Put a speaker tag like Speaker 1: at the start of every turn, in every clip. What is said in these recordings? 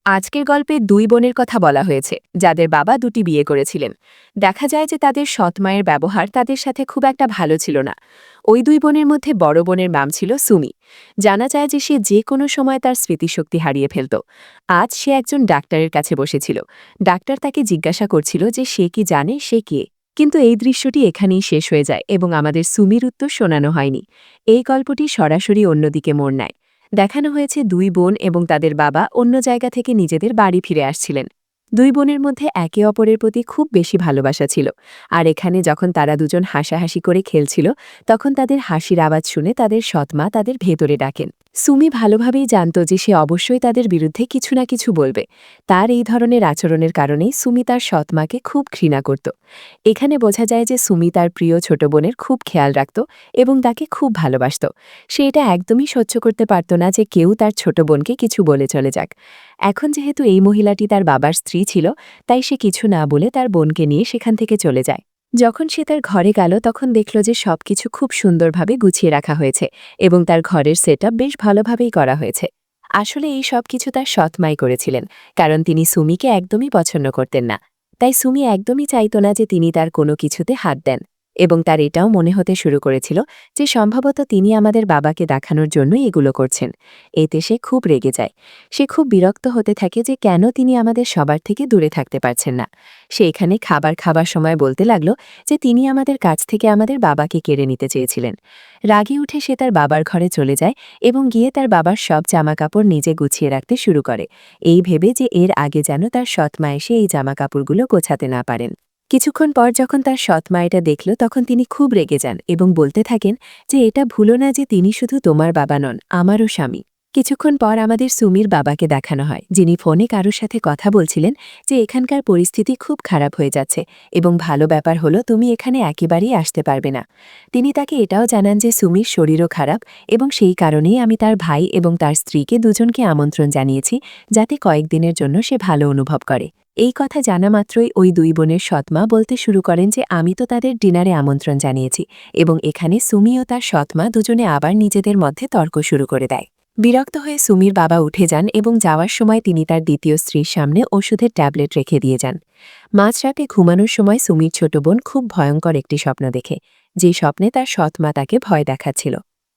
Speaker 1: আজকের গল্পে দুই বোনের কথা বলা হয়েছে যাদের বাবা দুটি বিয়ে করেছিলেন। দেখা যায় যে তাদের সৎ মায়ের ব্যবহার তাদের সাথে খুব একটা ভালো ছিল না। ওই দুই বোনের মধ্যে বড় বোনের নাম ছিল সুমি। জানা যায় যে সে যে কোনো সময় তার স্মৃতিশক্তি হারিয়ে ফেলত। আজ সে একজন ডাক্তারের কাছে বসেছিল। ডাক্তার তাকে জিজ্ঞাসা করছিল যে সে কি জানে সে কে। কিন্তু এই দৃশ্যটি এখানেই শেষ হয়ে যায় এবং আমাদের সুমির উত্তর শোনানো হয়নি। এই গল্পটি সরাসরি অন্যদিকে মোড় নেয়। দেখানো হয়েছে দুই বোন এবং তাদের বাবা অন্য জায়গা থেকে নিজেদের বাড়ি ফিরে আসছিলেন। দুই বোনের মধ্যে একে অপরের প্রতি খুব বেশি ভালোবাসা ছিল। আর এখানে যখন তারা দুজন হাসাহাসি করে খেলছিল, তখন তাদের হাসির আওয়াজ শুনে তাদের সৎমা তাদের ভেতরে ডাকেন। সুমি ভালোভাবেই জানত যে সে অবশ্যই তাদের বিরুদ্ধে কিছু না কিছু বলবে। তার এই ধরনের আচরণের কারণেই সুমি তার সৎমাকে খুব ঘৃণা করত। এখানে বোঝা যায় যে সুমি তার প্রিয় ছোট বোনের খুব খেয়াল রাখত এবং তাকে খুব ভালোবাসত। সে এটা একদমই সহ্য করতে পারত না যে কেউ তার ছোট বোনকে কিছু বলে চলে যাক। এখন যেহেতু এই মহিলাটি তার বাবার স্ত্রী ছিল, তাই সে কিছু না বলে তার বোনকে নিয়ে সেখান থেকে চলে যায়। যখন সে তার ঘরে গেল তখন দেখল যে সবকিছু খুব সুন্দরভাবে গুছিয়ে রাখা হয়েছে এবং তার ঘরের সেটআপ বেশ ভালোভাবেই করা হয়েছে। আসলে এই সব কিছু তার সৎমাই করেছিলেন, কারণ তিনি সুমিকে একদমই পছন্দ করতেন না। তাই সুমি একদমই চাইত না যে তিনি তার কোনো কিছুতে হাত দেন। এবং তার এটাও মনে হতে শুরু করেছিল যে সম্ভবত তিনি আমাদের বাবাকে দেখানোর জন্যই এগুলো করছেন। এতে সে খুব রেগে যায়। সে খুব বিরক্ত হতে থাকে যে কেন তিনি আমাদের সবার থেকে দূরে থাকতে পারছেন না। সে এখানে খাবার সময় বলতে লাগলো যে তিনি আমাদের কাছ থেকে আমাদের বাবাকে কেড়ে নিতে চেয়েছিলেন। রাগে উঠে সে তার বাবার ঘরে চলে যায় এবং গিয়ে তার বাবার সব জামাকাপড় নিজে গুছিয়ে রাখতে শুরু করে, এই ভেবে যে এর আগে যেন তার সৎমা এসে এই জামাকাপড়গুলো গোছাতে না পারেন। কিছুক্ষণ পর যখন তার সৎমা এটা দেখল তখন তিনি খুব রেগে যান এবং বলতে থাকেন যে এটা ভুলো না যে তিনি শুধু তোমার বাবা নন, আমারও স্বামী। কিছুক্ষণ পর আমাদের সুমির বাবাকে দেখানো হয়, যিনি ফোনে কারোর সাথে কথা বলছিলেন যে এখানকার পরিস্থিতি খুব খারাপ হয়ে যাচ্ছে এবং ভালো ব্যাপার হলো তুমি এখানে একেবারেই আসতে পারবে না। তিনি তাকে এটাও জানান যে সুমির শরীরও খারাপ এবং সেই কারণেই আমি তার ভাই এবং তার স্ত্রীকে দুজনকে আমন্ত্রণ জানিয়েছি, যাতে কয়েকদিনের জন্য সে ভালো অনুভব করে। এই কথা জানা মাত্রই ওই দুই বোনের সৎমা বলতে শুরু করেন যে আমি তো তাদের ডিনারে আমন্ত্রণ জানিয়েছি, এবং এখানে সুমি ও তার সৎমা দুজনে আবার নিজেদের মধ্যে তর্ক শুরু করে দেয়। বিরক্ত হয়ে সুমির বাবা উঠে যান এবং যাওয়ার সময় তিনি তার দ্বিতীয় স্ত্রীর সামনে ওষুধের ট্যাবলেট রেখে দিয়ে যান। মাঝরাতে ঘুমানোর সময় সুমির ছোট বোন খুব ভয়ঙ্কর একটি স্বপ্ন দেখে, যে স্বপ্নে তার সৎমা তাকে ভয় দেখাচ্ছিল।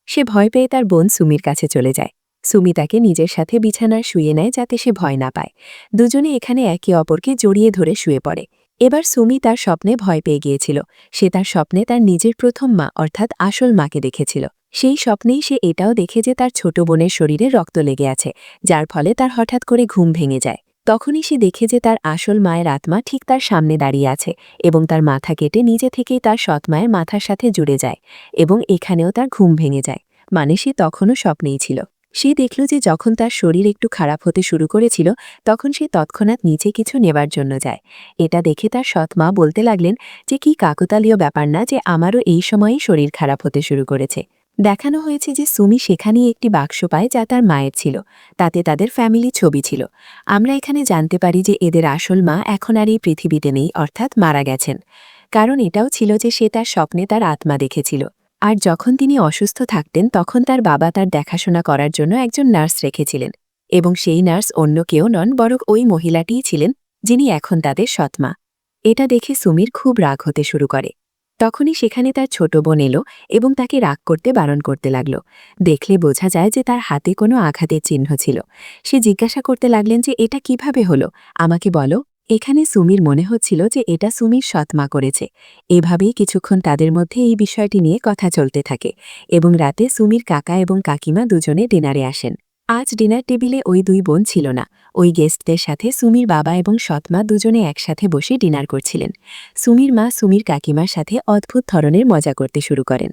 Speaker 1: সে ভয় পেয়ে তার বোন সুমির কাছে চলে যায়। সুমি তাকে নিজের সাথে বিছানায় শুয়ে নেয় যাতে সে ভয় না পায়। দুজনে এখানে একে অপরকে জড়িয়ে ধরে শুয়ে পড়ে। এবার সুমি তার স্বপ্নে ভয় পেয়ে গিয়েছিল। সে তার স্বপ্নে তার নিজের প্রথম মা অর্থাৎ আসল মাকে দেখেছিল। সেই স্বপ্নেই সে এটাও দেখে যে তার ছোট বোনের শরীরে রক্ত লেগে আছে, যার ফলে তার হঠাৎ করে ঘুম ভেঙে যায়। তখনই সে দেখে যে তার আসল মায়ের আত্মা ঠিক তার সামনে দাঁড়িয়ে আছে এবং তার মাথা কেটে নিজে থেকেই তার সৎ মায়ের মাথার সাথে জুড়ে যায়, এবং এখানেও তার ঘুম ভেঙে যায়। মানে সে তখনও স্বপ্নেই ছিল। সে দেখল যে যখন তার শরীর একটু খারাপ হতে শুরু করেছিল, তখন সে তৎক্ষণাৎ নিচে কিছু নেবার জন্য যায়। এটা দেখে তার সৎ মা বলতে লাগলেন যে কি কাকতালীয় ব্যাপার না যে আমারও এই সময়েই শরীর খারাপ হতে শুরু করেছে। দেখানো হয়েছে যে সুমি সেখানেই একটি বাক্স পায় যা তার মায়ের ছিল। তাতে তাদের ফ্যামিলি ছবি ছিল। আমরা এখানে জানতে পারি যে এদের আসল মা এখন আর এই পৃথিবীতে নেই, অর্থাৎ মারা গেছেন। কারণ এটাও ছিল যে সে তার স্বপ্নে তার আত্মা দেখেছিল। আর যখন তিনি অসুস্থ থাকতেন তখন তার বাবা তার দেখাশোনা করার জন্য একজন নার্স রেখেছিলেন, এবং সেই নার্স অন্য কেউ নন বরং ওই মহিলাটিই ছিলেন যিনি এখন তাদের সৎমা। এটা দেখে সুমির খুব রাগ হতে শুরু করে। তখনই সেখানে তার ছোট বোন এলো এবং তাকে রাগ করতে বারণ করতে লাগল। দেখলে বোঝা যায় যে তার হাতে কোনো আঘাতের চিহ্ন ছিল। সে জিজ্ঞাসা করতে লাগলেন যে এটা কিভাবে হলো, আমাকে বলো। এখানে সুমির মনে হচ্ছিল যে এটা সুমির সৎমা করেছে। এভাবেই কিছুক্ষণ তাদের মধ্যে এই বিষয়টি নিয়ে কথা চলতে থাকে, এবং রাতে সুমির কাকা এবং কাকিমা দুজনে ডিনারে আসেন। আজ ডিনার টেবিলে ওই দুই বোন ছিল না। ওই গেস্টদের সাথে সুমির বাবা এবং সৎমা দুজনে একসাথে বসে ডিনার করছিলেন। সুমির মা সুমির কাকিমার সাথে অদ্ভুত ধরনের মজা করতে শুরু করেন।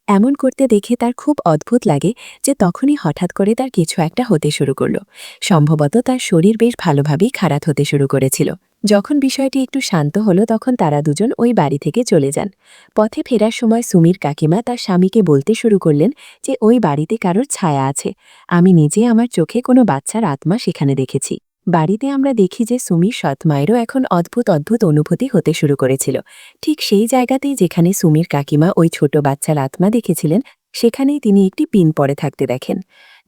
Speaker 1: এমন করতে দেখে তার খুব অদ্ভুত লাগে যে তখনই হঠাৎ করে তার কিছু একটা হতে শুরু করল। সম্ভবত তার শরীর বেশ ভালোভাবেই খারাপ হতে শুরু করেছিল। যখন বিষয়টি একটু শান্ত হলো তখন তারা দুজন ওই বাড়ি থেকে চলে যান। পথে ফেরার সময় সুমির কাকিমা তার স্বামীকে বলতে শুরু করলেন যে ওই বাড়িতে কারোর ছায়া আছে। আমি নিজে আমার চোখে কোনো বাচ্চার আত্মা সেখানে দেখেছি। বাড়িতে আমরা দেখি যে সুমির সৎ মায়েরও এখন অদ্ভুত অদ্ভুত অনুভূতি হতে শুরু করেছিল। ঠিক সেই জায়গাতেই যেখানে সুমির কাকিমা ওই ছোট বাচ্চার আত্মা দেখেছিলেন, সেখানেই তিনি একটি পিন পড়ে থাকতে দেখেন।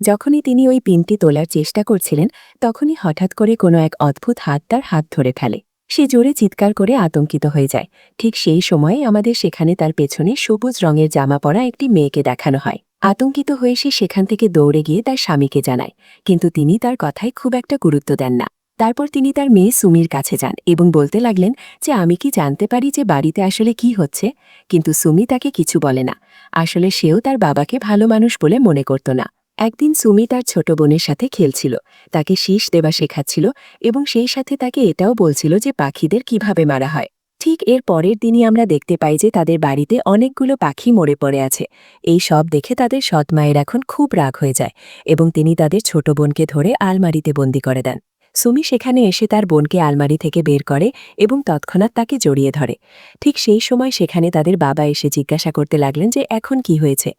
Speaker 1: যখনই তিনি ওই পিনটি তোলার চেষ্টা করছিলেন তখনই হঠাৎ করে কোনো এক অদ্ভুত হাত তার হাত ধরে ফেলে। সে জোরে চিৎকার করে আতঙ্কিত হয়ে যায়। ঠিক সেই সময়ে আমাদের সেখানে তার পেছনে সবুজ রঙের জামা পরা একটি মেয়েকে দেখানো হয়। আতঙ্কিত হয়ে সে সেখান থেকে দৌড়ে গিয়ে তার স্বামীকে জানায়, কিন্তু তিনি তার কথায় খুব একটা গুরুত্ব দেন না। তারপর তিনি তার মেয়ে সুমির কাছে যান এবং বলতে লাগলেন যে আমি কি জানতে পারি যে বাড়িতে আসলে কি হচ্ছে। কিন্তু সুমি তাকে কিছু বলে না। আসলে সেও তার বাবাকে ভালো মানুষ বলে মনে করত না। একদিন সুমি তার ছোট বোনের সাথে খেলছিল, তাকে শীষ দেওয়া শেখাচ্ছিল এবং সেই সাথে তাকে এটাও বলছিল যে পাখিদের কিভাবে মারা হয়। ঠিক এর পরের দিনই আমরা দেখতে পাই যে তাদের বাড়িতে অনেকগুলো পাখি মরে পড়ে আছে। এই সব দেখে তাদের সৎ মায়ের এখন খুব রাগ হয়ে যায় এবং তিনি তাদের ছোট বোনকে ধরে আলমারিতে বন্দি করে দেন। সুমি সেখানে এসে তার বোনকে আলমারি থেকে বের করে এবং তৎক্ষণাৎ তাকে জড়িয়ে ধরে। ঠিক সেই সময় সেখানে তাদের বাবা এসে জিজ্ঞাসা করতে লাগলেন যে এখন কি হয়েছে।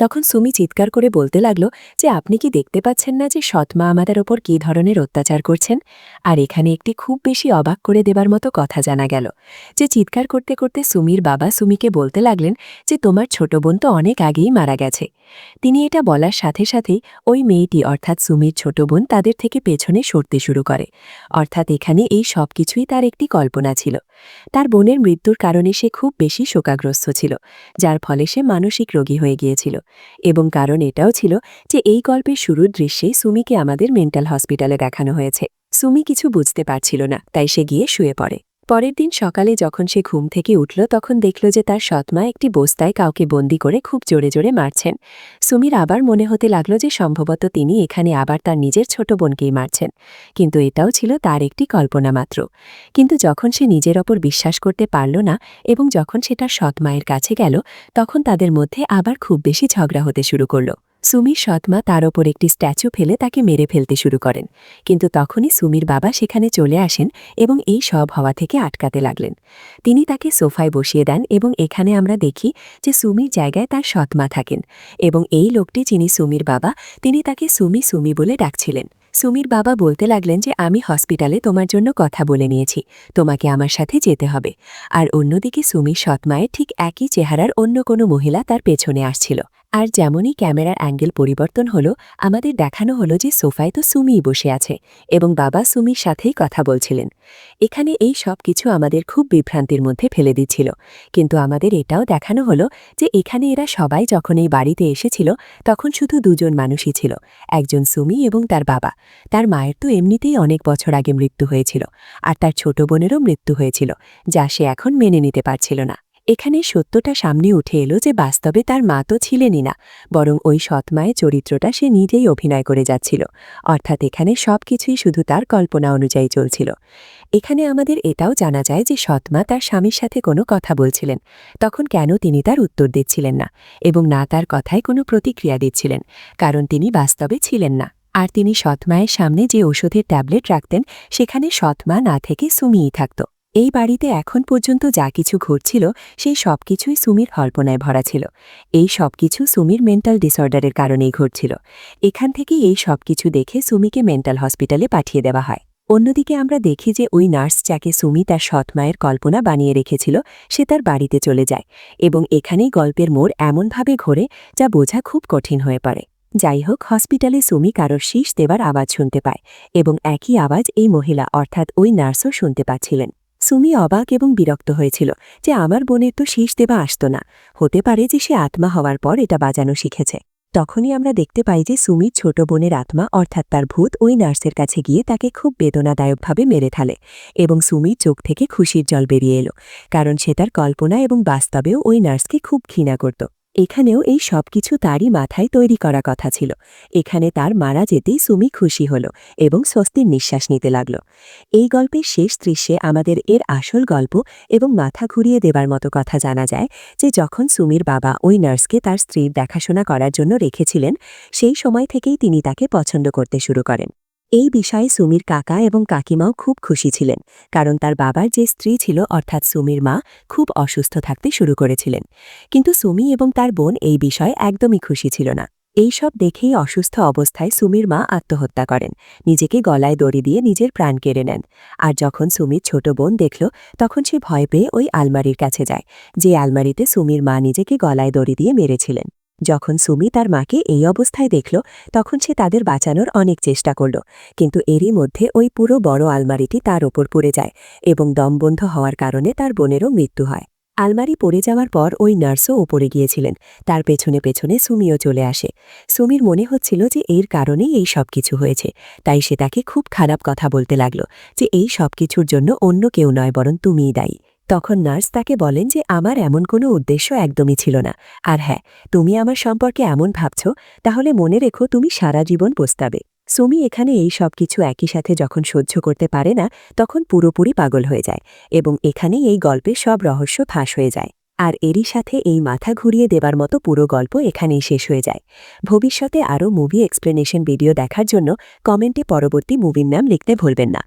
Speaker 1: তখন সুমি চিৎকার করে বলতে লাগল যে আপনি কি দেখতে পাচ্ছেন না যে সৎমা আমাদের ওপর কী ধরনের অত্যাচার করছেন। আর এখানে একটি খুব বেশি অবাক করে দেবার মতো কথা জানা গেল যে চিৎকার করতে করতে সুমির বাবা সুমিকে বলতে লাগলেন যে তোমার ছোট বোন তো অনেক আগেই মারা গেছে। তিনি এটা বলার সাথে সাথেই ওই মেয়েটি অর্থাৎ সুমির ছোট বোন তাদের থেকে পেছনে সরতে শুরু করে। অর্থাৎ এখানে এই সব কিছুই তার একটি কল্পনা ছিল। তার বোনের মৃত্যুর কারণে সে খুব বেশি শোকাগ্রস্ত ছিল, যার ফলে সে মানসিক রোগী হয়ে গিয়েছিল। এবং কারণ এটাও ছিল যে এই গল্পের শুরুর দৃশ্যে সুমিকে আমাদের মেন্টাল হসপিটালে দেখানো হয়েছে। সুমি কিছু বুঝতে পারছিল না, তাই সে গিয়ে শুয়ে পড়ে। পরের দিন সকালে যখন সে ঘুম থেকে উঠল তখন দেখল যে তার সৎমা একটি বস্তায় কাউকে বন্দি করে খুব জোরে জোরে মারছেন। সুমির আবার মনে হতে লাগল যে সম্ভবত তিনি এখানে আবার তার নিজের ছোট বোনকেই মারছেন, কিন্তু এটাও ছিল তার একটি কল্পনা মাত্র। কিন্তু যখন সে নিজের ওপর বিশ্বাস করতে পারল না এবং যখন সে তার সৎ মায়ের কাছে গেল তখন তাদের মধ্যে আবার খুব বেশি ঝগড়া হতে শুরু করল। সুমির সৎমা তার ওপর একটি স্ট্যাচু ফেলে তাকে মেরে ফেলতে শুরু করেন, কিন্তু তখনই সুমির বাবা সেখানে চলে আসেন এবং এই সব হওয়া থেকে আটকাতে লাগলেন। তিনি তাকে সোফায় বসিয়ে দেন এবং এখানে আমরা দেখি যে সুমির জায়গায় তার সৎমা থাকেন এবং এই লোকটি যিনি সুমির বাবা তিনি তাকে সুমি সুমি বলে ডাকছিলেন। সুমির বাবা বলতে লাগলেন যে আমি হসপিটালে তোমার জন্য কথা বলে নিয়েছি, তোমাকে আমার সাথে যেতে হবে। আর অন্যদিকে সুমির সৎমায়ের ঠিক একই চেহারার অন্য কোনো মহিলা তার পেছনে আসছিল। আর যেমনই ক্যামেরার অ্যাঙ্গেল পরিবর্তন হলো আমাদের দেখানো হলো যে সোফায় তো সুমিই বসে আছে এবং বাবা সুমির সাথেই কথা বলছিলেন। এখানে এই সব কিছু আমাদের খুব বিভ্রান্তির মধ্যে ফেলে দিচ্ছিল, কিন্তু আমাদের এটাও দেখানো হলো যে এখানে এরা সবাই যখন এই বাড়িতে এসেছিল তখন শুধু দুজন মানুষই ছিল, একজন সুমি এবং তার বাবা। তার মায়ের তো এমনিতেই অনেক বছর আগে মৃত্যু হয়েছিল, আর তার ছোট বোনেরও মৃত্যু হয়েছিল, যা সে এখন মেনে নিতে পারছিল না। এখানে সত্যটা সামনে উঠে এলো যে বাস্তবে তার মা তো ছিলেনই না, বরং ওই সৎমায়ের চরিত্রটা সে নিজেই অভিনয় করে যাচ্ছিল। অর্থাৎ এখানে সবকিছুই শুধু তার কল্পনা অনুযায়ী চলছিল। এখানে আমাদের এটাও জানা যায় যে সৎমা তার স্বামীর সাথে কোনো কথা বলছিলেন, তখন কেন তিনি তার উত্তর দিচ্ছিলেন না এবং না তার কথায় কোনো প্রতিক্রিয়া দিচ্ছিলেন, কারণ তিনি বাস্তবে ছিলেন না। আর তিনি সৎমায়ের সামনে যে ওষুধের ট্যাবলেট রাখতেন সেখানে সৎমা না থেকে সুমিই থাকত। এই বাড়িতে এখন পর্যন্ত যা কিছু ঘটছিল সেই সব কিছুই সুমির কল্পনায় ভরা ছিল। এই সব কিছু সুমির মেন্টাল ডিসঅর্ডারের কারণেই ঘটছিল। এখান থেকেই এই সব কিছু দেখে সুমিকে মেন্টাল হসপিটালে পাঠিয়ে দেওয়া হয়। অন্যদিকে আমরা দেখি যে ওই নার্স যাকে সুমি তার সৎমায়ের কল্পনা বানিয়ে রেখেছিল সে তার বাড়িতে চলে যায় এবং এখানেই গল্পের মোড় এমনভাবে ঘোরে যা বোঝা খুব কঠিন হয়ে পড়ে। যাই হোক, হসপিটালে সুমি কারোর শীষ দেবার আওয়াজ শুনতে পায় এবং একই আওয়াজ এই মহিলা অর্থাৎ ওই নার্সও শুনতে পাচ্ছিলেন। সুমি অবাক এবং বিরক্ত হয়েছিল যে আমার বোনের তো শীষ দেবা আসত না, হতে পারে যে সে আত্মা হওয়ার পর এটা বাজানো শিখেছে। তখনই আমরা দেখতে পাই যে সুমির ছোট বোনের আত্মা অর্থাৎ তার ভূত ওই নার্সের কাছে গিয়ে তাকে খুব বেদনাদায়কভাবে মেরে ফেলে এবং সুমির চোখ থেকে খুশির জল বেরিয়ে এলো, কারণ সে তার কল্পনা এবং বাস্তবেও ওই নার্সকে খুব ঘৃণা করত। এখানেও এই সব কিছু তারই মাথায় তৈরি করা কথা ছিল। এখানে তার মারা যেতেই সুমি খুশি হল এবং স্বস্তির নিঃশ্বাস নিতে লাগল। এই গল্পের শেষ দৃশ্যে আমাদের এর আসল গল্প এবং মাথা ঘুরিয়ে দেবার মতো কথা জানা যায় যে যখন সুমির বাবা ওই নার্সকে তার স্ত্রীর দেখাশোনা করার জন্য রেখেছিলেন সেই সময় থেকেই তিনি তাকে পছন্দ করতে শুরু করেন। এই বিষয়ে সুমির কাকা এবং কাকিমাও খুব খুশি ছিলেন, কারণ তার বাবার যে স্ত্রী ছিল অর্থাৎ সুমির মা খুব অসুস্থ থাকতে শুরু করেছিলেন। কিন্তু সুমি এবং তার বোন এই বিষয়ে একদমই খুশি ছিল না। এই সব দেখেই অসুস্থ অবস্থায় সুমির মা আত্মহত্যা করেন, নিজেকে গলায় দড়ি দিয়ে নিজের প্রাণ কেড়ে নেন। আর যখন সুমির ছোট বোন দেখল তখন সে ভয় পেয়ে ওই আলমারির কাছে যায়, যে আলমারিতে সুমির মা নিজেকে গলায় দড়ি দিয়ে মেরেছিলেন।
Speaker 2: যখন সুমি তার মাকে এই অবস্থায় দেখল তখন সে তাদের বাঁচানোর অনেক চেষ্টা করল, কিন্তু এরই মধ্যে ওই পুরো বড় আলমারিটি তার ওপর পড়ে যায় এবং দমবন্ধ হওয়ার কারণে তার বোনেরও মৃত্যু হয়। আলমারি পড়ে যাওয়ার পর ওই নার্সও ওপরে গিয়েছিলেন, তার পেছনে পেছনে সুমিও চলে আসে। সুমির মনে হচ্ছিল যে এর কারণেই এই সব কিছু হয়েছে, তাই সে তাকে খুব খারাপ কথা বলতে লাগল যে এই সব কিছুর জন্য অন্য কেউ নয় বরং তুমিই দায়ী। তখন নার্স তাকে বলেন যে আমার এমন কোনো উদ্দেশ্য একদমই ছিল না, আর হ্যাঁ, তুমি আমার সম্পর্কে এমন ভাবছ তাহলে মনে রেখো তুমি সারা জীবন পস্তাবে। সুমি এখানে এই সব কিছু একই সাথে যখন সহ্য করতে পারে না তখন পুরোপুরি পাগল হয়ে যায় এবং এখানেই এই গল্পের সব রহস্য ফাঁস হয়ে যায়। আর এরই সাথে এই মাথা ঘুরিয়ে দেবার মতো পুরো গল্প এখানেই শেষ হয়ে যায়। ভবিষ্যতে আরও মুভি এক্সপ্লেনেশন ভিডিও দেখার জন্য কমেন্টে পরবর্তী মুভির নাম লিখতে ভুলবেন না।